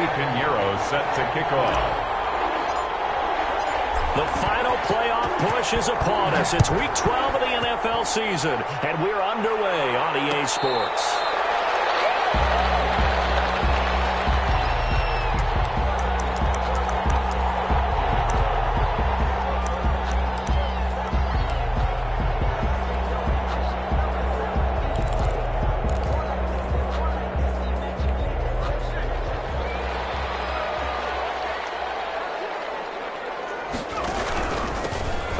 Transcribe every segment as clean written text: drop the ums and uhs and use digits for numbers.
Pinheiro set to kick off. The final playoff push is upon us. It's Week 12 of the NFL season, and we're underway on EA Sports.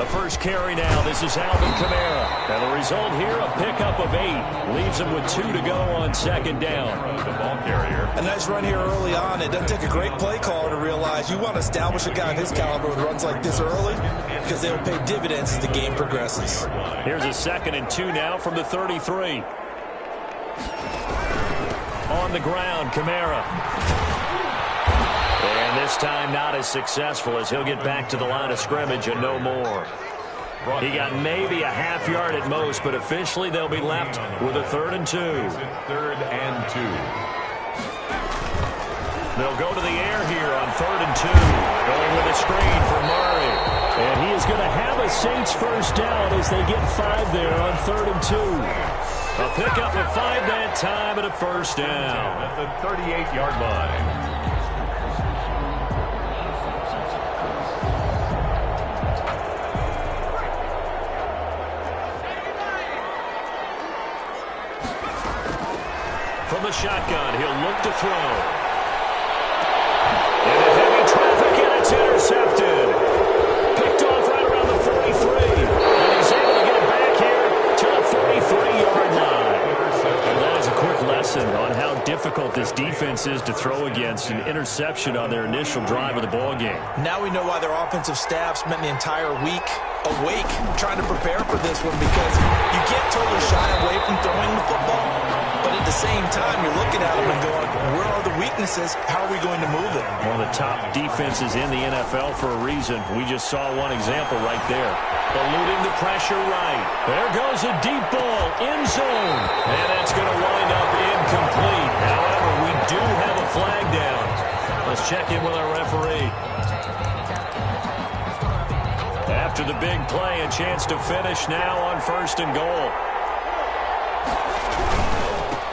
First carry now. This is Alvin Kamara. And the result here, a pickup of 8. Leaves him with 2 to go on second down. The ball carrier. A nice run here early on. It doesn't take a great play caller to realize you want to establish a guy of his caliber with runs like this early because they will pay dividends as the game progresses. Here's a 2nd and 2 now from the 33. On the ground, Kamara. And this time not as successful as he'll get back to the line of scrimmage and no more. He got maybe a half yard at most, but officially they'll be left with a 3rd and 2. 3rd and 2. They'll go to the air here on 3rd and 2. Going with a screen for Murray. And he is going to have a Saints first down as they get 5 there on 3rd and 2. A pickup of 5 that time and a first down. At the 38-yard line. From the shotgun, he'll look to throw. Into heavy traffic, and it's intercepted. Picked off right around the 43. And he's able to get it back here to the 43-yard line. And that is a quick lesson on how difficult this defense is to throw against. An interception on their initial drive of the ballgame. Now we know why their offensive staff spent the entire week awake trying to prepare for this one, because you can't totally shy away from throwing the football. But at the same time, you're looking at them and going, where are the weaknesses? How are we going to move it? One of the top defenses in the NFL for a reason. We just saw one example right there. Eluding the pressure right. There goes a deep ball, end zone. And it's going to wind up incomplete. However, we do have a flag down. Let's check in with our referee. After the big play, a chance to finish now on 1st and goal.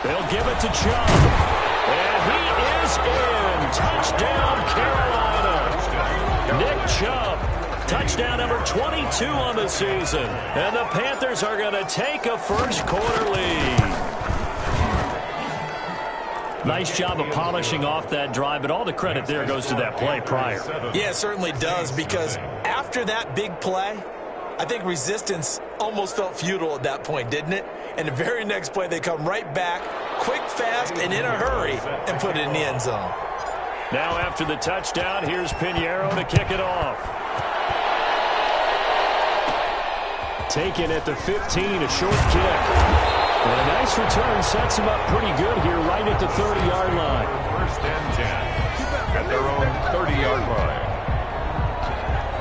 They'll give it to Chubb. And he is in. Touchdown, Carolina. Nick Chubb. Touchdown number 22 on the season. And the Panthers are going to take a first-quarter lead. Nice job of polishing off that drive, but all the credit there goes to that play prior. Yeah, it certainly does, because after that big play, I think resistance almost felt futile at that point, didn't it? And the very next play, they come right back, quick, fast, and in a hurry, and put it in the end zone. Now after the touchdown, here's Pinheiro to kick it off. Taken at the 15, a short kick. And a nice return sets him up pretty good here right at the 30-yard line. 1st and 10 at their own 30-yard line.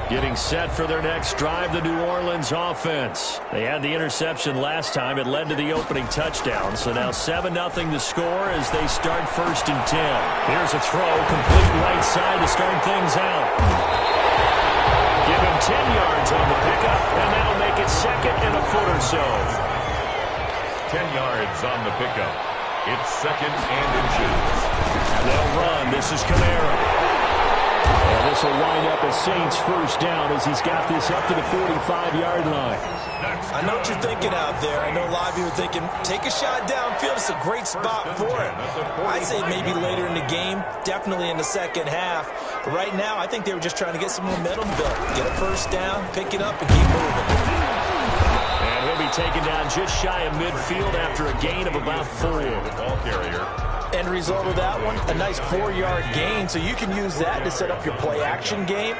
Getting set for their next drive, the New Orleans offense. They had the interception last time. It led to the opening touchdown. So now 7-0 the score as they start 1st and 10. Here's a throw, complete right side to start things out. Give him 10 yards on the pickup, and that'll make it 2nd and a foot or so. 10 yards on the pickup. It's 2nd and inches. They'll run. This is Kamara. And this will wind up a Saints first down as he's got this up to the 45-yard line. I know what you're thinking out there. I know a lot of you are thinking, take a shot downfield. It's a great spot for it. I'd say maybe later in the game, definitely in the second half. But right now, I think they were just trying to get some momentum built. Get a first down, pick it up, and keep moving. And he'll be taken down just shy of midfield after a gain of about 4. Ball carrier. End result of that one, a nice 4-yard gain. So you can use that to set up your play-action game,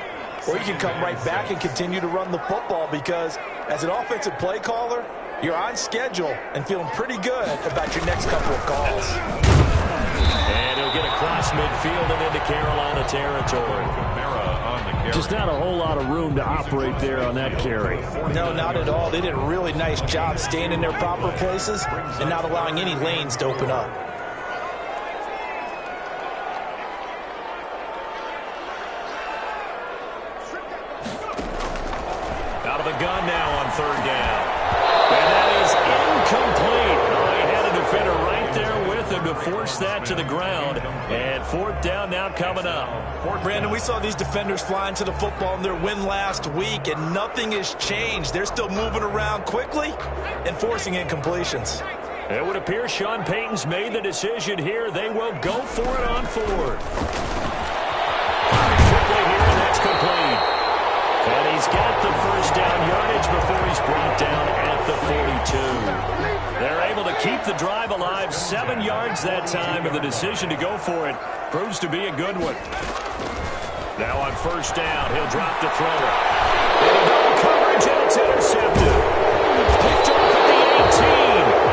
or you can come right back and continue to run the football, because as an offensive play caller, you're on schedule and feeling pretty good about your next couple of calls. And he'll get across midfield and into Carolina territory. Just not a whole lot of room to operate there on that carry. No, not at all. They did a really nice job staying in their proper places and not allowing any lanes to open up. gun now on third down. And that is incomplete. Oh, he had a defender right there with him to force that to the ground. And fourth down now coming up. Brandon, we saw these defenders flying to the football in their win last week, and nothing has changed. They're still moving around quickly and forcing incompletions. It would appear Sean Payton's made the decision here. They will go for it on fourth. Quickly here, and that's complete. And he's got the first down yardage before he's brought down at the 42. They're able to keep the drive alive, 7 yards that time, and the decision to go for it proves to be a good one. Now on first down, he'll drop the throw. Into double coverage, and it's intercepted. Picked off at the 18.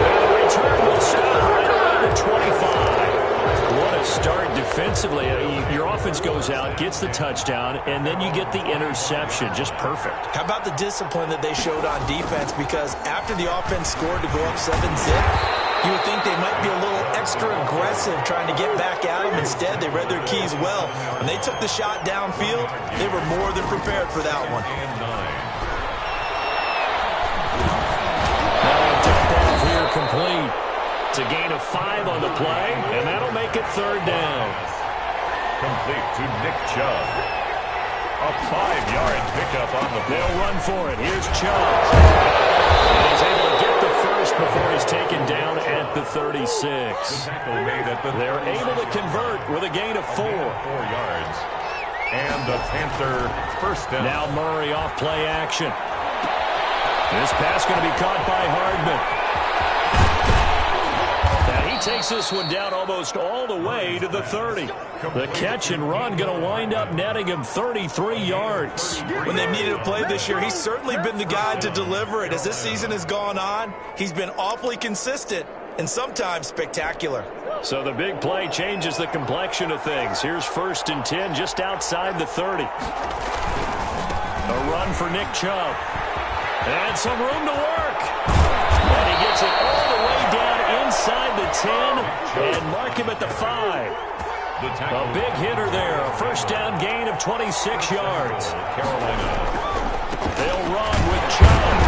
And the return will stop right around the 25. What a start defensively. Your offense goes out, gets the touchdown, and then you get the interception. Just perfect. How about the discipline that they showed on defense? Because after the offense scored to go up 7-zip, you would think they might be a little extra aggressive trying to get back at them. Instead, they read their keys well. When they took the shot downfield, they were more than prepared for that one. Now tip off here complete. It's a gain of 5 on the play, and that'll make it third down. Complete to Nick Chubb. A 5-yard pickup on the play. They'll run for it. Here's Chubb. And he's able to get the first before he's taken down at the 36. They're able to convert with a gain of 4. 4 yards. And the Panther first down. Now Murray off play action. This pass going to be caught by Hardman. Now he takes this one down almost all the way to the 30. The catch and run going to wind up netting him 33 yards. When they've needed a play this year, he's certainly been the guy to deliver it. As this season has gone on, he's been awfully consistent and sometimes spectacular. So the big play changes the complexion of things. Here's 1st and 10 just outside the 30. A run for Nick Chubb. And some room to work. And he gets it all the way down inside the 10 and mark him at the 5. A big hitter there. A first down gain of 26 yards. They'll run with Chubb.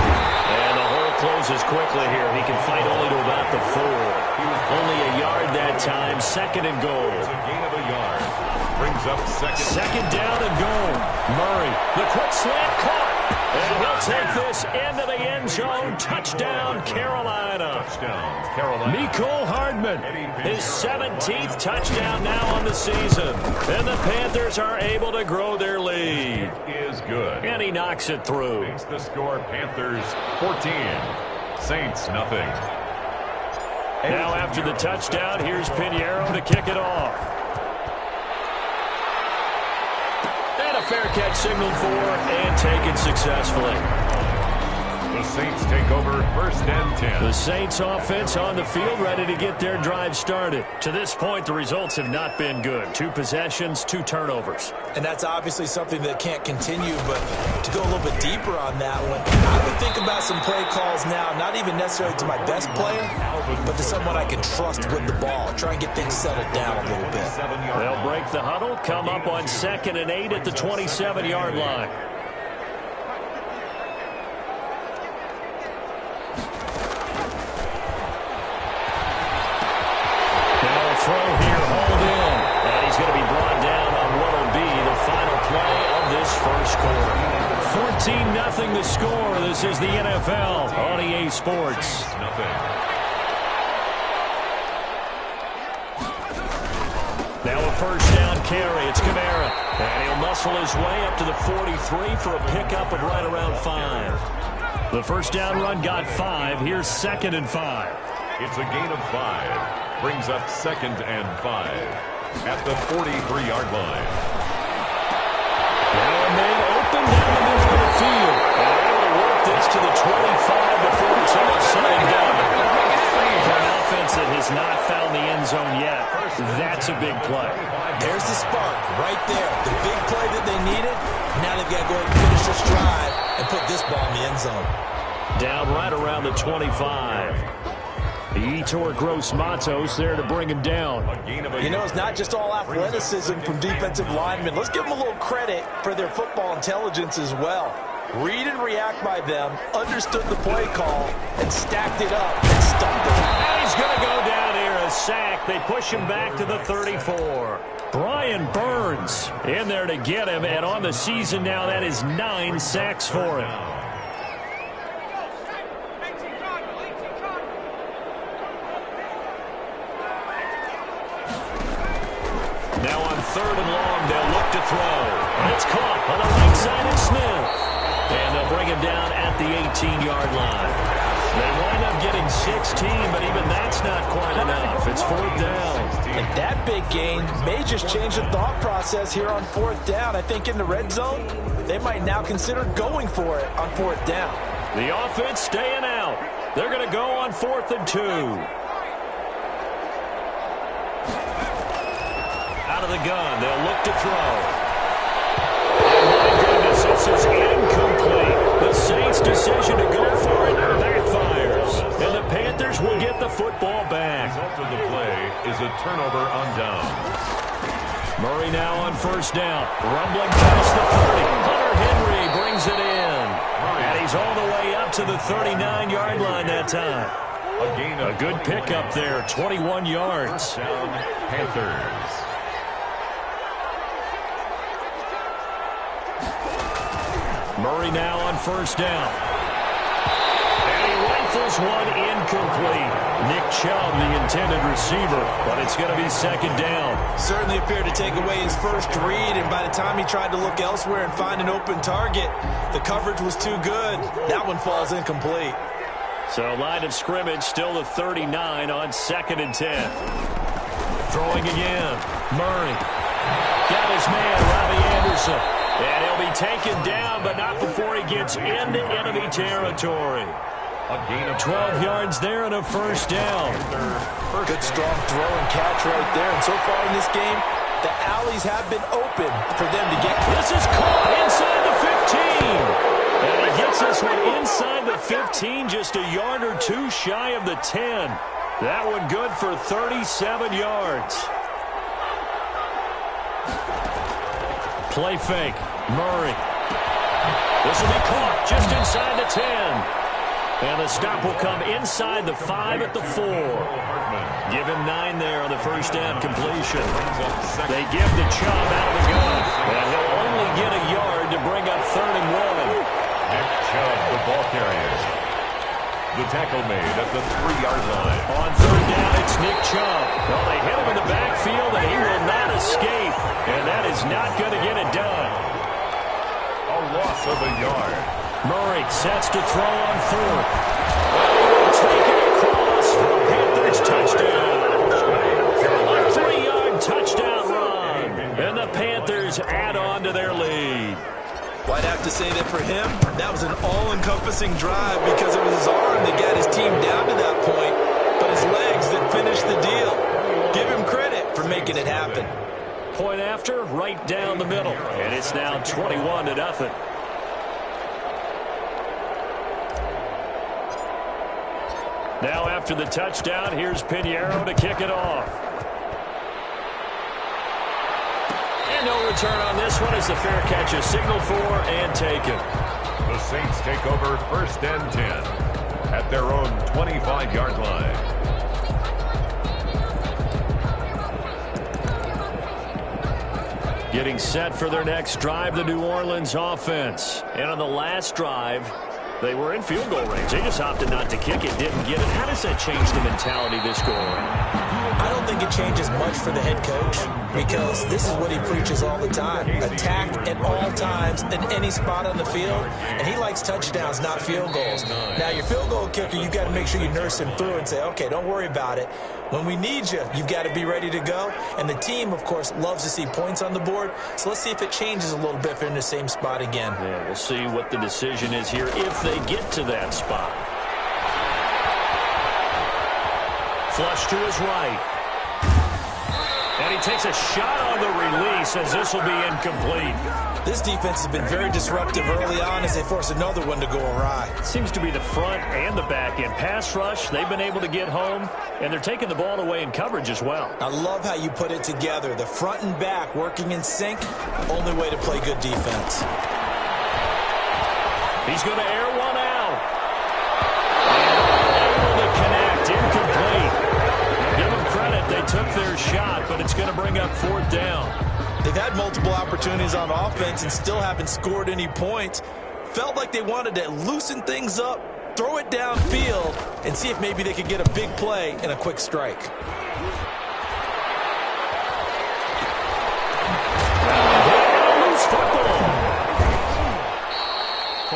And the hole closes quickly here. He can fight only to about the 4. Only a yard that time. 2nd and goal. It's a gain of a yard. Brings up second down and goal. Murray, the quick slant caught. And he'll take this into the end zone. Touchdown, Carolina. Touchdown, Carolina. Mecole Hardman, his 17th touchdown now on the season. And the Panthers are able to grow their lead. It is good. And he knocks it through. Makes the score Panthers 14. Saints nothing. Now after the touchdown, here's Pinheiro to kick it off. Fair catch signaled for and taken successfully. The Saints take over 1st and 10. The Saints offense on the field ready to get their drive started. To this point, the results have not been good. 2 possessions, 2 turnovers. And that's obviously something that can't continue, but to go a little bit deeper on that one, I would think about some play calls now, not even necessarily to my best player, but to someone I can trust with the ball. Try and get things settled down a little bit. They'll break the huddle, come up on 2nd and 8 at the 27-yard line. Throw here, hauled in. And he's going to be brought down on what will be the final play of this first quarter. 14-0 the score. This is the NFL on EA Sports. Now a first down carry. It's Kamara. And he'll muscle his way up to the 43 for a pickup of right around 5. The first down run got 5. Here's 2nd and 5. It's a gain of 5. Brings up 2nd and 5 at the 43-yard line. Now a man open down the middle of the field. And able to work this to the 25 before it's all said and done. For an offense that has not found the end zone yet, that's a big play. There's the spark right there. The big play that they needed. Now they've got to go ahead and finish this drive and put this ball in the end zone. Down right around the 25. Yetur Gross-Matos there to bring him down. You know, it's not just all athleticism from defensive linemen. Let's give them a little credit for their football intelligence as well. Read and react by them, understood the play call, and stacked it up and stumped it. And he's going to go down here, a sack. They push him back to the 34. Brian Burns in there to get him, and on the season now, that is 9 sacks for him. Now on 3rd and long, they'll look to throw. And it's caught on the right side of Smith. And they'll bring him down at the 18-yard line. They wind up getting 16, but even that's not quite enough. It's 4th down. And that big gain may just change the thought process here on 4th down. I think in the red zone, they might now consider going for it on 4th down. The offense staying out. They're going to go on 4th and 2. Out of the gun, they'll look to throw. This is incomplete. The Saints' decision to go for it backfires. And the Panthers will get the football back. The result of the play is a turnover on down. Murray now on 1st down. Rumbling past the 30. Hunter Henry brings it in. And he's all the way up to the 39-yard line that time. A good pickup there, 21 yards. Down, Panthers. Murray now on 1st down. And he rifles one incomplete. Nick Chubb, the intended receiver, but it's going to be 2nd down. Certainly appeared to take away his first read, and by the time he tried to look elsewhere and find an open target, the coverage was too good. That one falls incomplete. So line of scrimmage still the 39 on 2nd and 10. Throwing again. Murray. Got his man, Robbie Anderson. And he'll be taken down, but not before he gets into enemy territory. A gain of 12 yards there and a 1st down. Good strong throw and catch right there. And so far in this game, the alleys have been open for them to get. This is caught inside the 15. And he gets this one inside the 15, just a yard or two shy of the 10. That one good for 37 yards. Play fake. Murray. This will be caught just inside the 10. And the stop will come inside the 5 at the 4. Give him 9 there on the 1st down completion. They give the Chubb out of the gun. And he'll only get a yard to bring up 3rd and 1. Nick Chubb, the ball carrier. The tackle made at the 3-yard line. On 3rd down, it's Nick Chubb. Well, they hit him in the backfield, and he will not escape. And that is not going to get it done. A loss of a yard. Murray sets to throw on 4th. Take it across for a Panthers touchdown. 3-yard touchdown run. And the Panthers add on to their lead. Well, I'd have to say that for him, that was an all-encompassing drive because it was his arm that got his team down to that point, but his legs that finished the deal. Give him credit for making it happen. Point after, right down the middle. And it's now 21-0. Now after the touchdown, here's Pinheiro to kick it off. And no return on this one as the fair catch is signaled for and taken. The Saints take over 1st and 10 at their own 25-yard line. Getting set for their next drive, the New Orleans offense. And on the last drive, they were in field goal range. They just opted not to kick it, didn't get it. How does that change the mentality this go around? I don't think it changes much for the head coach because this is what he preaches all the time. Attack at all times in any spot on the field, and he likes touchdowns, not field goals. Now, your field goal kicker, you've got to make sure you nurse him through and say, okay, don't worry about it. When we need you, you've got to be ready to go. And the team, of course, loves to see points on the board. So let's see if it changes a little bit if they're in the same spot again. Yeah, we'll see what the decision is here if they get to that spot. Flush to his right. And he takes a shot on the release as this will be incomplete. This defense has been very disruptive early on as they force another one to go awry. It seems to be the front and the back end. Pass rush, they've been able to get home, and they're taking the ball away in coverage as well. I love how you put it together. The front and back working in sync, only way to play good defense. He's going to air one out. And able to connect, incomplete. Give them credit, they took their shot, but it's going to bring up 4th down. They've had multiple opportunities on offense and still haven't scored any points. Felt like they wanted to loosen things up, throw it downfield, and see if maybe they could get a big play and a quick strike. Loose football.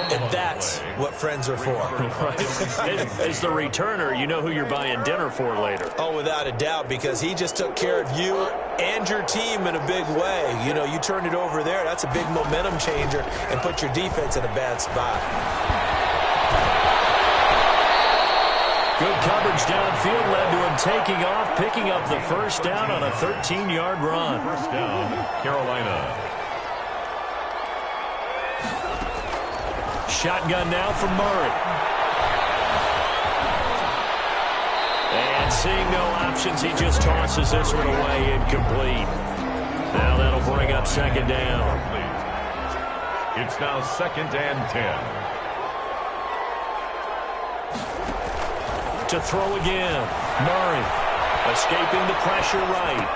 And that's what friends are for. Right. As the returner, you know who you're buying dinner for later. Oh, without a doubt, because he just took care of you and your team in a big way. You know, you turned it over there. That's a big momentum changer and put your defense in a bad spot. Good coverage downfield led to him taking off, picking up the 1st down on a 13-yard run. 1st down, Carolina. Shotgun now from Murray. And seeing no options, he just tosses this one away, incomplete. Now that'll bring up 2nd down. It's now 2nd and 10. To throw again. Murray escaping the pressure right.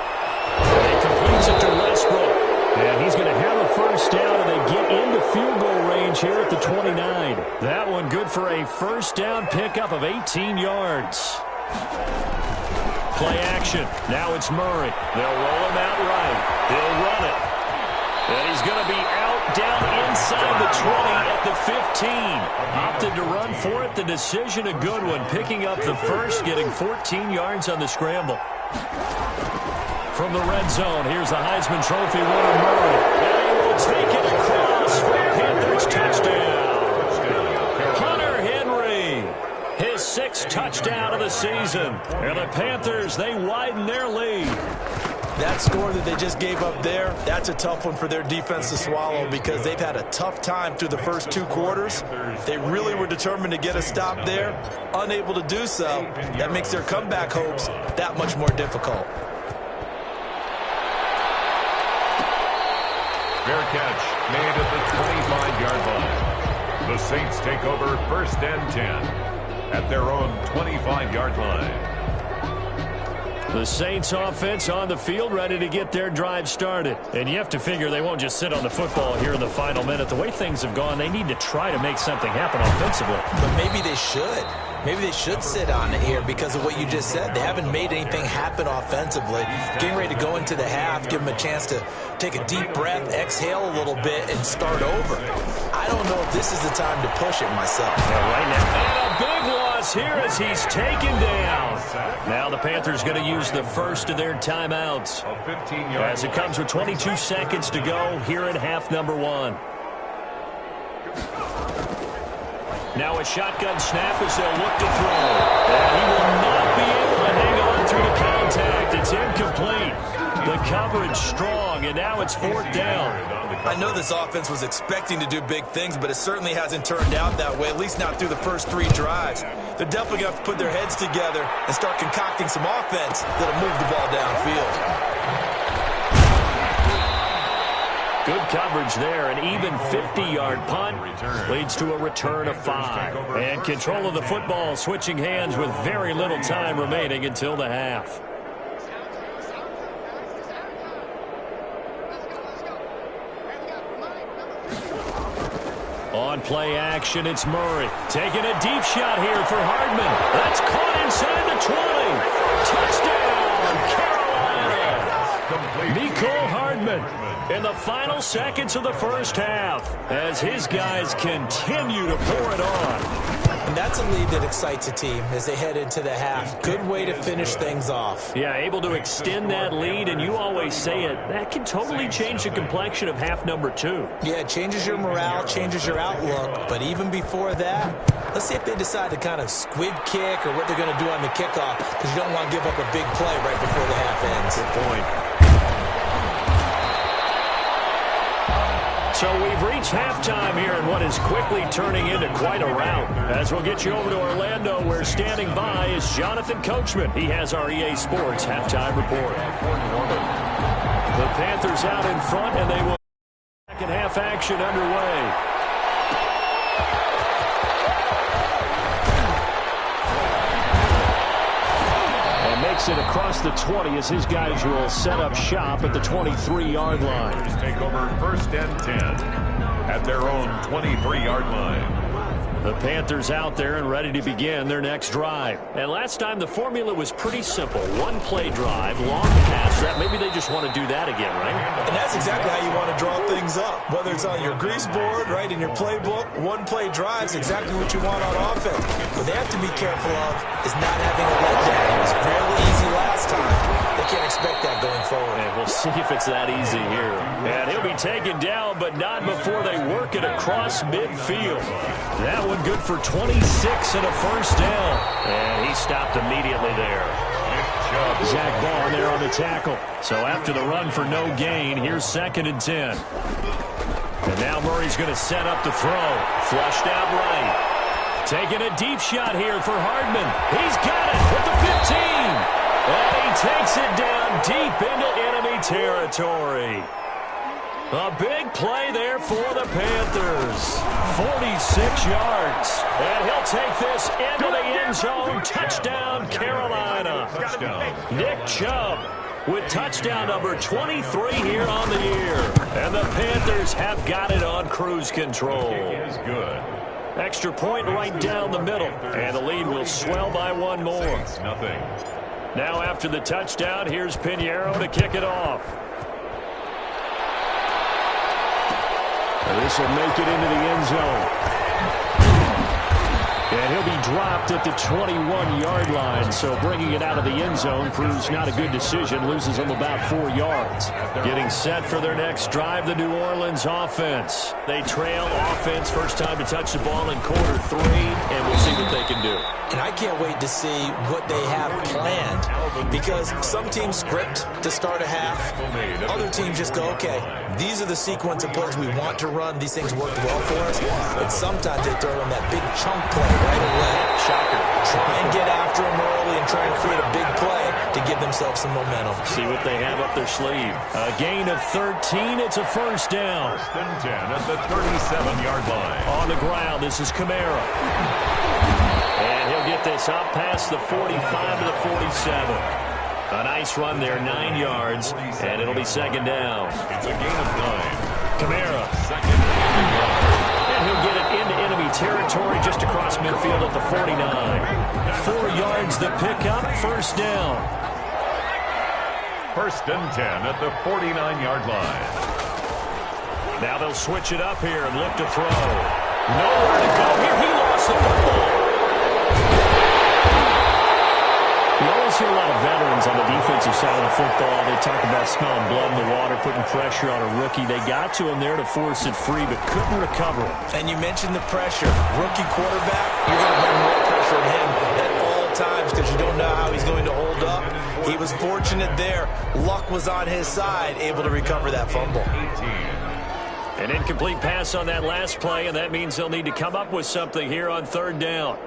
And he completes it to Westbrook. And he's going to have a 1st down, and they get into field goal range here at the 29. That one good for a 1st down pickup of 18 yards. Play action. Now it's Murray. They'll roll him out right. He'll run it. And he's going to be out down inside the 20 at the 15. Opted to run for it. The decision a good one. Picking up the 1st, getting 14 yards on the scramble. From the red zone, here's the Heisman Trophy winner, Murray. And he will take it across for a Panthers touchdown. Hunter Henry, his 6th touchdown of the season. And the Panthers, they widen their lead. That score that they just gave up there, that's a tough one for their defense to swallow because they've had a tough time through the first 2 quarters. They really were determined to get a stop there, unable to do so. That makes their comeback hopes that much more difficult. Fair catch made at the 25-yard line. The Saints take over 1st and 10 at their own 25-yard line. The Saints offense on the field, ready to get their drive started. And you have to figure they won't just sit on the football here in the final minute. The way things have gone, they need to try to make something happen offensively. But maybe they should. Maybe they should sit on it here because of what you just said. They haven't made anything happen offensively. Getting ready to go into the half, give them a chance to take a deep breath, exhale a little bit, and start over. I don't know if this is the time to push it myself. Yeah, right now. And a big loss here as he's taken down. Now the Panthers going to use the 1st of their timeouts as it comes with 22 seconds to go here in half number 1. Now a shotgun snap as they'll look to throw. And he will not be able to hang on through the contact. It's incomplete. The coverage strong, and now it's 4th down. I know this offense was expecting to do big things, but it certainly hasn't turned out that way, at least not through the first 3 drives. They're definitely going to have to put their heads together and start concocting some offense that'll move the ball downfield. Good coverage there. An even 50-yard punt leads to a return of 5. And control of the football switching hands with very little time remaining until the half. On play action, it's Murray. Taking a deep shot here for Hardman. That's caught inside the 20. Touchdown, Carolina. Nicole Hardman in the final seconds of the first half as his guys continue to pour it on. And that's a lead that excites a team as they head into the half. Good way to finish things off. Yeah, able to extend that lead, and you always say it, that can totally change the complexion of half number 2. Yeah, it changes your morale, changes your outlook. But even before that, let's see if they decide to kind of squib kick or what they're going to do on the kickoff, because you don't want to give up a big play right before the half ends. Good point. So we've reached halftime here in what is quickly turning into quite a rout. As we'll get you over to Orlando, where standing by is Jonathan Coachman. He has our EA Sports halftime report. The Panthers out in front, and they will second half action underway. takes it across the 20 as his guys will set up shop at the 23-yard line. Take over 1st and 10 at their own 23-yard line. The Panthers out there and ready to begin their next drive. And last time the formula was pretty simple. One play drive, long pass. That maybe they just want to do that again, right? And that's exactly how you want to draw things up. Whether it's on your grease board, right, in your playbook, one play drive is exactly what you want on offense. What they have to be careful of is not having a letdown. It was fairly easy last time. They can't expect that going forward. And we'll see if it's that easy here. And he'll be taken down, but not before they work it across midfield. That one good for 26 and a first down. And he stopped immediately there. Zach Ball there on the tackle. So after the run for no gain, here's 2nd and 10. And now Murray's going to set up the throw. Flushed out right. Taking a deep shot here for Hardman. He's got it with the 15. And he takes it down deep into enemy territory. A big play there for the Panthers. 46 yards. And he'll take this into the end zone. Touchdown, Carolina. Nick Chubb with touchdown number 23 here on the year. And the Panthers have got it on cruise control. Is good. Extra point right down the middle. And the lead will swell by one more. Nothing. Now after the touchdown, here's Pinheiro to kick it off. This will make it into the end zone. And he'll be dropped at the 21-yard line. So bringing it out of the end zone proves not a good decision. Loses them about 4 yards. Getting set for their next drive, the New Orleans offense. They trail offense. First time to touch the ball in quarter 3. And we'll see what they can do. And I can't wait to see what they have planned. Because some teams script to start a half. Other teams just go, okay, these are the sequence of plays we want to run. These things work well for us. And sometimes they throw in that big chunk play right away. Shocker. Try and get after them early and try and create a big play to give themselves some momentum. See what they have up their sleeve. A gain of 13. It's a first down. 1st and 10 at the 37-yard line. On the ground, this is Kamara. And he'll get this up past the 45 to the 47. A nice run there, 9 yards, and it'll be 2nd down. It's a gain of 9. Kamara. 2nd and 1. And he'll get it into enemy territory just across midfield at the 49. 4 yards the pickup, first down. 1st and 10 at the 49-yard line. Now they'll switch it up here and look to throw. Nowhere to go here. He lost the football. You always hear a lot of veterans on the defensive side of the football. They talk about smelling blood in the water, putting pressure on a rookie. They got to him there to force it free, but couldn't recover it. And you mentioned the pressure. Rookie quarterback, you're going to bring more pressure on him at all times because you don't know how he's going to hold up. He was fortunate there. Luck was on his side, able to recover that fumble. 18. An incomplete pass on that last play, and that means they'll need to come up with something here on 3rd down.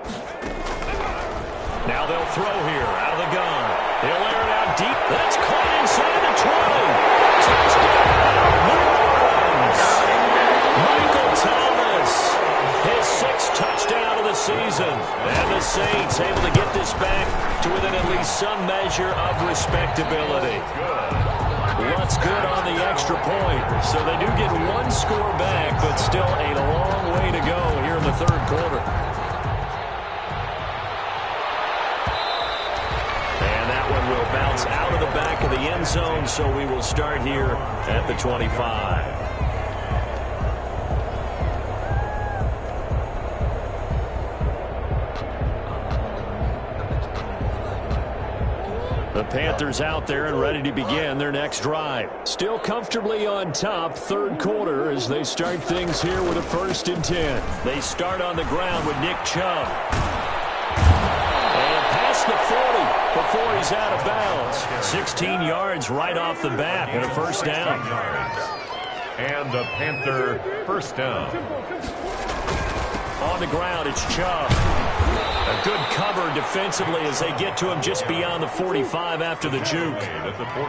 Now they'll throw here out of the gun. They'll air it out deep. That's caught inside the 20. Touchdown, New Orleans. Michael Thomas, his 6th touchdown of the season. And the Saints able to get this back to within at least some measure of respectability. What's good on the extra point? So they do get 1 score back, but still a long way to go here in the 3rd quarter. Will bounce out of the back of the end zone, so we will start here at the 25. The Panthers out there and ready to begin their next drive. Still comfortably on top, 3rd quarter as they start things here with a 1st and 10. They start on the ground with Nick Chubb. And past the 40. Before he's out of bounds. 16 yards right off the bat and a first down. And a Panther first down. On the ground, it's Chubb. A good cover defensively as they get to him just beyond the 45 after the juke.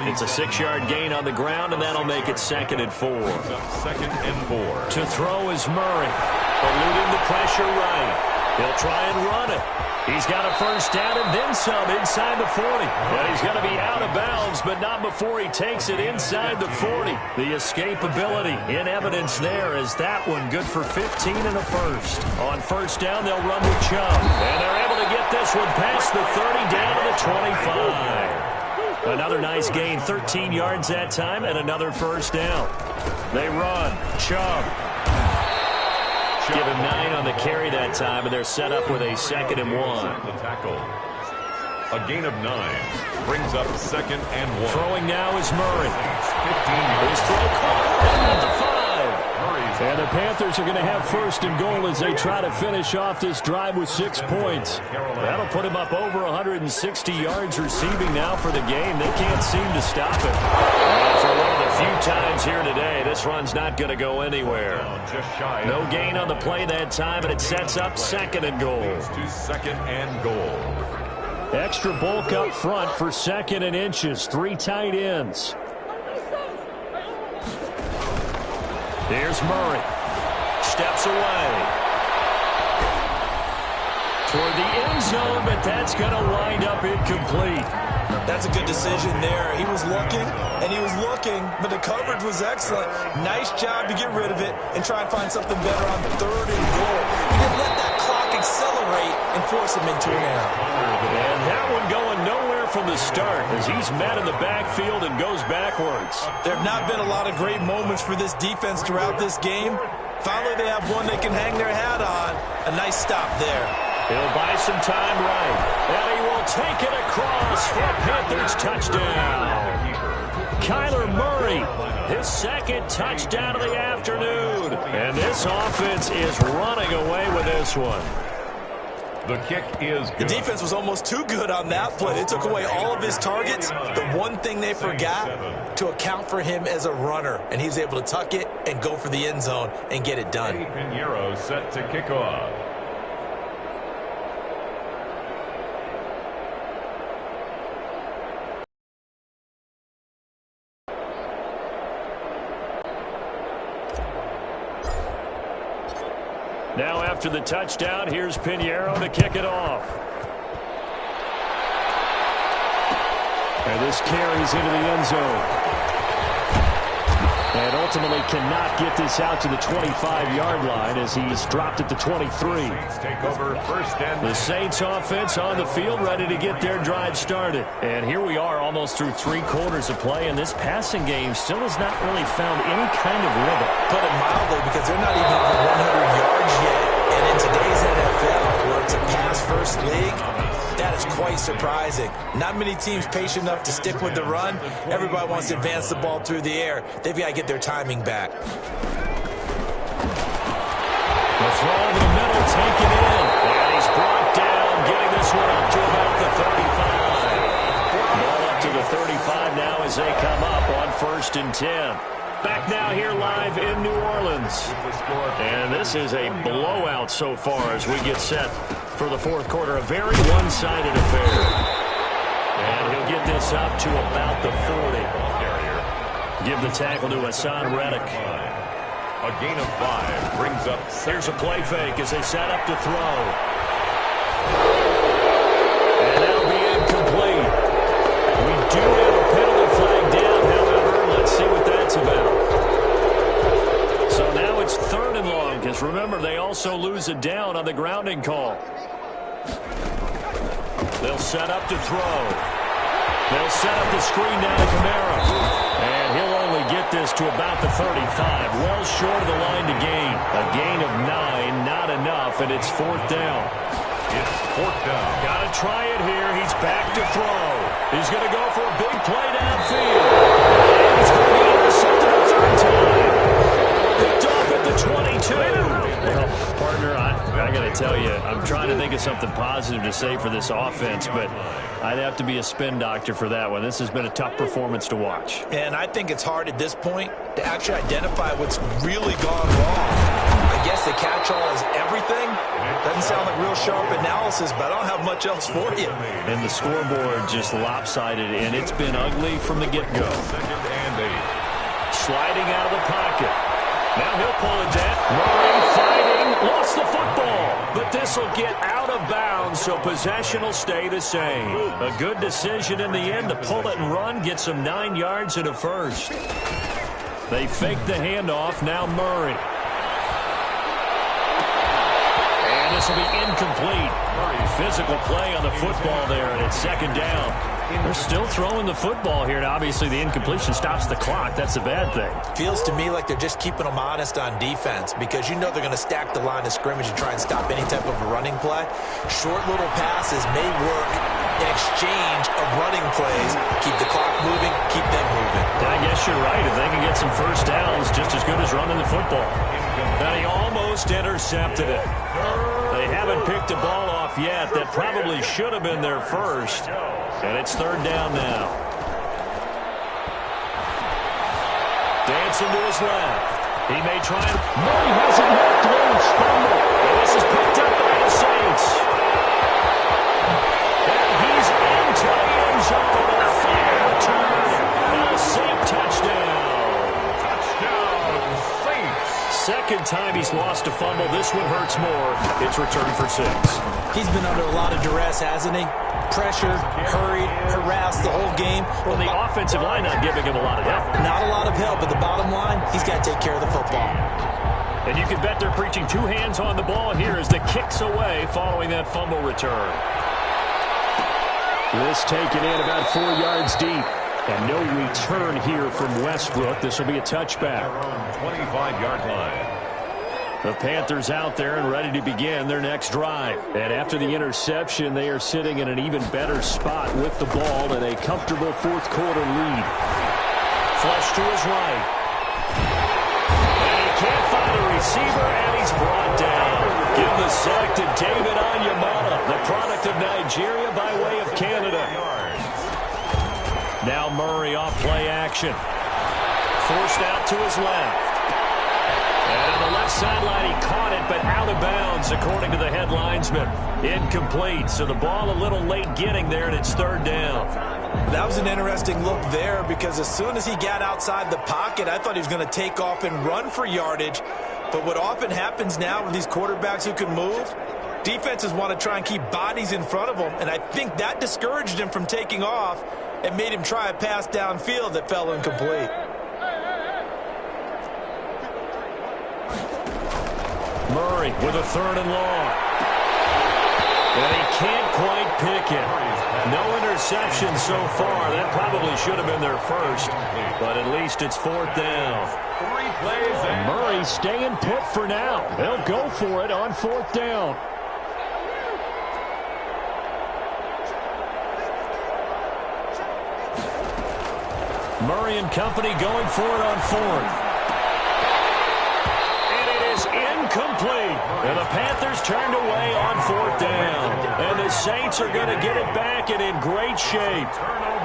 It's a 6-yard gain on the ground, and that'll make it 2nd and 4. 2nd and 4. To throw is Murray. Eluding the pressure right. He'll try and run it. He's got a first down and then some inside the 40. And he's going to be out of bounds, but not before he takes it inside the 40. The escapability in evidence there as that one good for 15 and a first. On first down, they'll run with Chubb. And they're able to get this one past the 30 down to the 25. Another nice gain, 13 yards that time, and another first down. They run. Chubb. Give him 9 on the carry that time, and they're set up with a 2nd and 1. The tackle. A gain of 9 brings up 2nd and 1. Throwing now is Murray. 15 His throw caught at the 5. And the Panthers are going to have 1st and goal as they try to finish off this drive with 6 points. That'll put him up over 160 yards receiving now for the game. They can't seem to stop it. And for one of the few times here today, this run's not going to go anywhere. No gain on the play that time, and it sets up 2nd and goal. To 2nd and goal. Extra bulk up front for 2nd and inches. 3 tight ends. Here's Murray. Steps away. Toward the end zone, but that's going to wind up incomplete. That's a good decision there. He was looking, and he was looking, but the coverage was excellent. Nice job to get rid of it and try and find something better on 3rd and goal. He didn't let that clock accelerate and force him into an error. And that one going nowhere from the start as he's met in the backfield and goes backwards. There have not been a lot of great moments for this defense throughout this game. Finally, they have one they can hang their hat on. A nice stop there. He'll buy some time right. And he will take it across for a Panthers touchdown. Kyler Murray, his 2nd touchdown of the afternoon. And this offense is running away with this one. The kick is good. The defense was almost too good on that play. They took away all of his targets. The one thing they forgot, to account for him as a runner. And he was able to tuck it and go for the end zone and get it done. Pinheiro set to kick off. Now after the touchdown, here's Pinheiro to kick it off. And this carries into the end zone. And ultimately cannot get this out to the 25-yard line as he's dropped at the 23. Take over 1st and The Saints offense on the field ready to get their drive started. And here we are almost through 3 quarters of play, and this passing game still has not really found any kind of rhythm. Put it mildly, because they're not even over 100 yards yet. And in today's NFL, where it's a pass-first league, that is quite surprising. Not many teams patient enough to stick with the run. Everybody wants to advance the ball through the air. They've got to get their timing back. The throw over the middle, taken in. And he's brought down, getting this one up to about the 35. Ball up to the 35 now as they come up on 1st and 10. Back now here live in New Orleans. And this is a blowout so far as we get set for the 4th quarter. A very one-sided affair. And he'll get this up to about the 40. Give the tackle to Hassan Reddick. a gain of 5 brings up. Here's a play fake as they set up to throw. And that'll be incomplete. We do have a penalty flag down, however. Let's see what that's about. So now it's 3rd and long, because remember, they also lose a down on the grounding call. They'll set up to throw. They'll set up the screen down to Kamara. And he'll only get this to about the 35. Well short of the line to gain. A gain of 9, not enough, and it's 4th down. It's 4th down. Got to try it here. He's back to throw. He's going to go for a big play downfield. And he's going to be intercepted a 3rd time. Picked off at the 22. Well, partner, I got to tell you, I'm trying to think of something positive to say for this offense, but I'd have to be a spin doctor for that one. This has been a tough performance to watch. And I think it's hard at this point to actually identify what's really gone wrong. I guess the catch-all is everything. Doesn't sound like real sharp analysis, but I don't have much else for you. And the scoreboard just lopsided, and it's been ugly from the get-go. 2nd and 8. Sliding out of the pocket. Now he'll pull it down. Murray fighting, lost the football, but this will get out of bounds, so possession will stay the same. A good decision in the end to pull it and run, get some 9 yards and a first. They fake the handoff, now Murray. And this will be incomplete. Physical play on the football there, and it's second down. They're still throwing the football here, and obviously the incompletion stops the clock. That's a bad thing. Feels to me like they're just keeping them honest on defense because you know they're going to stack the line of scrimmage and try and stop any type of a running play. Short little passes may work in exchange of running plays. Keep the clock moving, keep them moving. I guess you're right. If they can get some first downs, just as good as running the football. And he almost intercepted it. They haven't picked a ball off yet. That probably should have been their first. And it's third down now. Dancing to his left. He may try and... Murray has it knocked loose. Fumble. And this is picked up by the Saints. And he's into the end zone. A fire return. And a Saint touchdown. Second time he's lost a fumble. This one hurts more. It's returned for 6. He's been under a lot of duress, hasn't he? Pressure, hurried, harassed the whole game. Well, the offensive line not giving him a lot of help. Not a lot of help, but the bottom line, he's got to take care of the football. And you can bet they're preaching 2 hands on the ball here as the kick's away following that fumble return. This taken in about 4 yards deep. And no return here from Westbrook. This will be a touchback. 25-yard line. The Panthers out there and ready to begin their next drive. And after the interception, they are sitting in an even better spot with the ball and a comfortable fourth-quarter lead. Flush to his right. And he can't find a receiver, and he's brought down. Give the sack to David Onyemata, the product of Nigeria by way of Canada. Now Murray off play action. Forced out to his left. And on the left sideline, he caught it, but out of bounds, according to the head linesman. Incomplete, so the ball a little late getting there, and it's third down. That was an interesting look there because as soon as he got outside the pocket, I thought he was going to take off and run for yardage. But what often happens now with these quarterbacks who can move, defenses want to try and keep bodies in front of them, and I think that discouraged him from taking off and made him try a pass downfield that fell incomplete. Murray with a third and long. And he can't quite pick it. No interception so far. That probably should have been their first, but at least it's fourth down. Murray staying put for now. They'll go for it on fourth down. Murray and company going for it on fourth. And it is incomplete. And the Panthers turned away on fourth down. And the Saints are going to get it back and in great shape.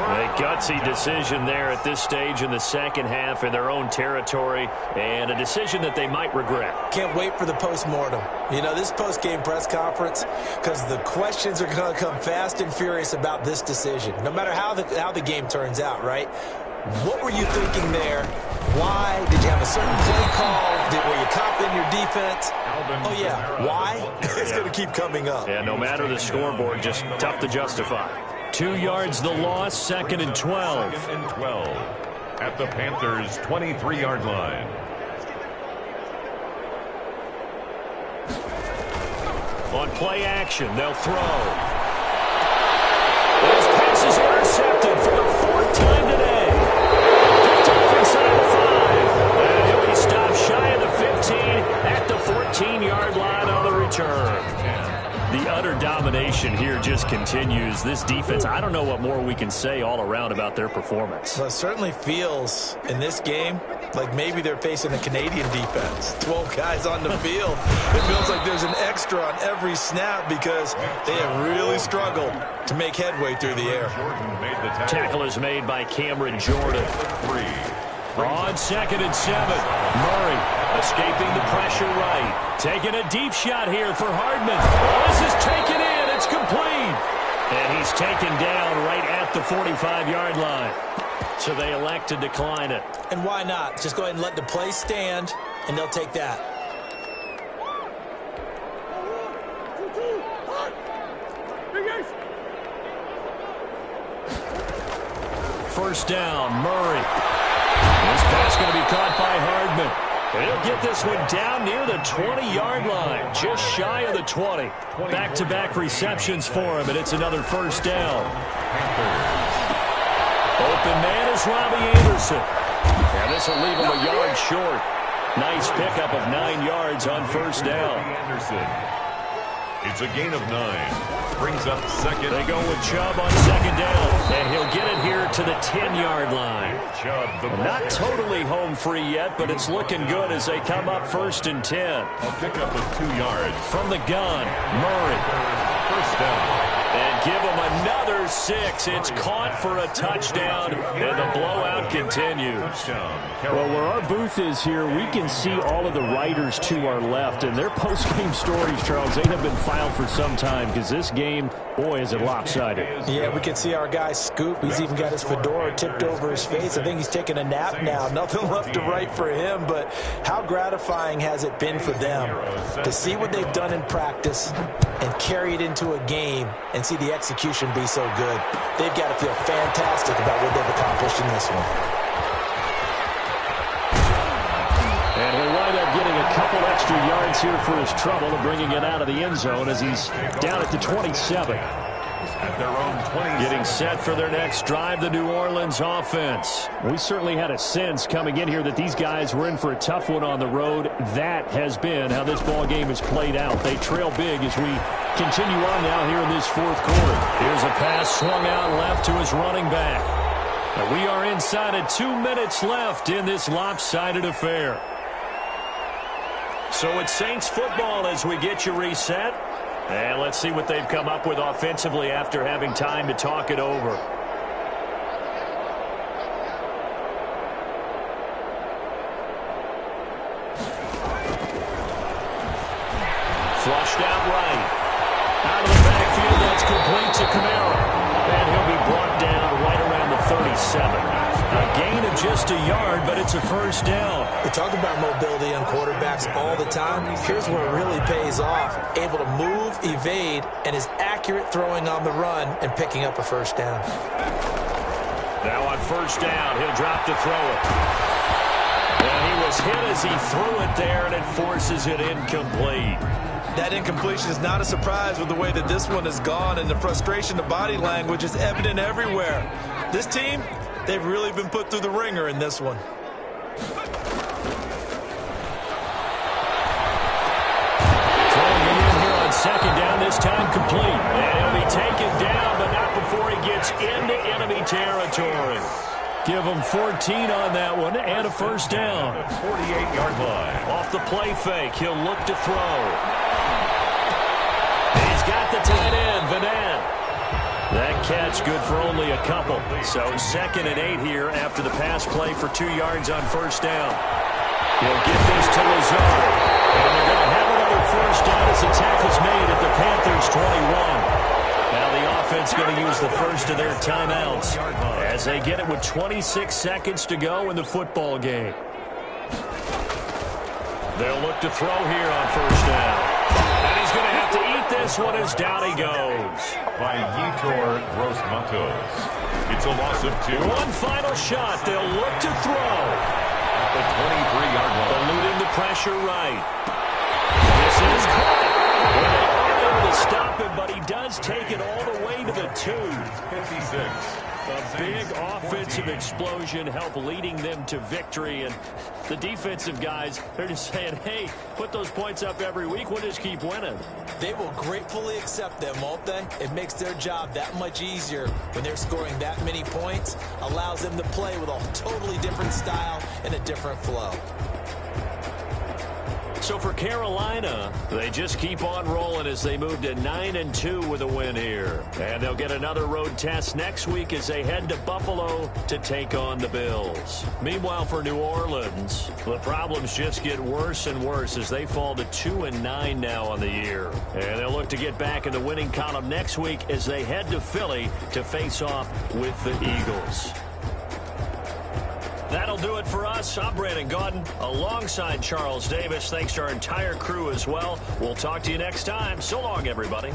A gutsy decision there at this stage in the second half in their own territory. And a decision that they might regret. Can't wait for the postmortem. You know, this post-game press conference, because the questions are going to come fast and furious about this decision. No matter how the game turns out, right? What were you thinking there? Why? Did you have a certain play call? Were you copying your defense? Oh, yeah. Why? It's going to keep coming up. Yeah, no matter the scoreboard, just tough to justify. 2 yards the loss, second and 12. Second and 12 at the Panthers' 23-yard line. On play action, they'll throw. This pass is intercepted for the 4th time today. Picked off inside the 5. And he'll be stopped shy of the 15 at the 14-yard line on the return. The utter domination here just continues. This defense, I don't know what more we can say all around about their performance. Well, it certainly feels in this game like maybe they're facing a Canadian defense. 12 guys on the field. It feels like there's an extra on every snap because they have really struggled to make headway through the air. Tackle is made by Cameron Jordan. On second and 7. Murray escaping the pressure right. Taking a deep shot here for Hardman. This is taken in. It's complete. And he's taken down right at the 45-yard line. So they elect to decline it. And why not? Just go ahead and let the play stand, and they'll take that. first down. Murray. This pass going to be caught by Hardman. He'll get this one down near the 20-yard line, just shy of the 20. Back-to-back receptions for him, and it's another first down. Open man is Robbie Anderson. And this will leave him a yard short. Nice pickup of 9 yards on first down. It's a gain of 9. Brings up second. They go with Chubb on second down, and he'll get it here to the 10-yard line. Not totally home free yet, but it's looking good as they come up first and 10. A pickup of 2 yards. From the gun, Murray. First down. And give him another 6. It's caught for a touchdown, and the blowout continues. Well, where our booth is here, we can see all of the writers to our left, and their post-game stories, Charles, they have been filed for some time because this game, boy, is it lopsided. Yeah, we can see our guy Scoop. He's even got his fedora tipped over his face. I think he's taking a nap now. Nothing left to write for him, but how gratifying has it been for them to see what they've done in practice and carry it into a game and see the execution be so good. They've got to feel fantastic about what they've accomplished in this one. And he'll wind up getting a couple extra yards here for his trouble and bringing it out of the end zone as he's down at the 27. At their own 20. Getting set for their next drive, the New Orleans offense. We certainly had a sense coming in here that these guys were in for a tough one on the road. That has been how this ball game has played out. They trail big as we continue on now here in this fourth quarter. Here's a pass swung out left to his running back. And we are inside of 2 minutes left in this lopsided affair. So it's Saints football as we get you reset. And let's see what they've come up with offensively after having time to talk it over. Flushed out right. Out of the backfield, that's complete to Kamara. And he'll be brought down right around the 37. A gain of just a yard, but it's a first down. We talk about mobility on quarterbacks all the time. Here's where it really pays off. Able to move, evade, and is accurate throwing on the run and picking up a first down. Now on first down, he'll drop to throw it. And he was hit as he threw it there, and it forces it incomplete. That incompletion is not a surprise with the way that this one has gone, and the frustration, the body language is evident everywhere. This team, they've really been put through the ringer in this one. Throwing it in here on second down, this time complete. And he'll be taken down, but not before he gets into enemy territory. Give him 14 on that one and a first down. 48-yard line. Off the play fake, he'll look to throw. He's got the tight end, Vanette. That catch good for only a couple. So 2nd and 8 here after the pass play for 2 yards on first down. He'll get this to Lazard. And they're going to have another first down as the tackle's made at the Panthers' 21. Now the offense going to use the first of their timeouts as they get it with 26 seconds to go in the football game. They'll look to throw here on first down. And he's going to have to eat this one as down he goes. By Yetur Gross-Matos. It's a loss of 2. One final shot. They'll look to throw. At the 23-yard line. Eluding the pressure right. This is caught. Well, they are able to stop him, but he does take it all the way to the 2. 56. A big offensive explosion helped leading them to victory. And the defensive guys, they're just saying, hey, put those points up every week. We'll just keep winning. They will gratefully accept them, won't they? It makes their job that much easier when they're scoring that many points. Allows them to play with a totally different style and a different flow. So for Carolina, they just keep on rolling as they move to 9-2 with a win here. And they'll get another road test next week as they head to Buffalo to take on the Bills. Meanwhile, for New Orleans, the problems just get worse and worse as they fall to 2-9 now on the year. And they'll look to get back in the winning column next week as they head to Philly to face off with the Eagles. That'll do it for us. I'm Brandon Gaudin alongside Charles Davis. Thanks to our entire crew as well. We'll talk to you next time. So long, everybody.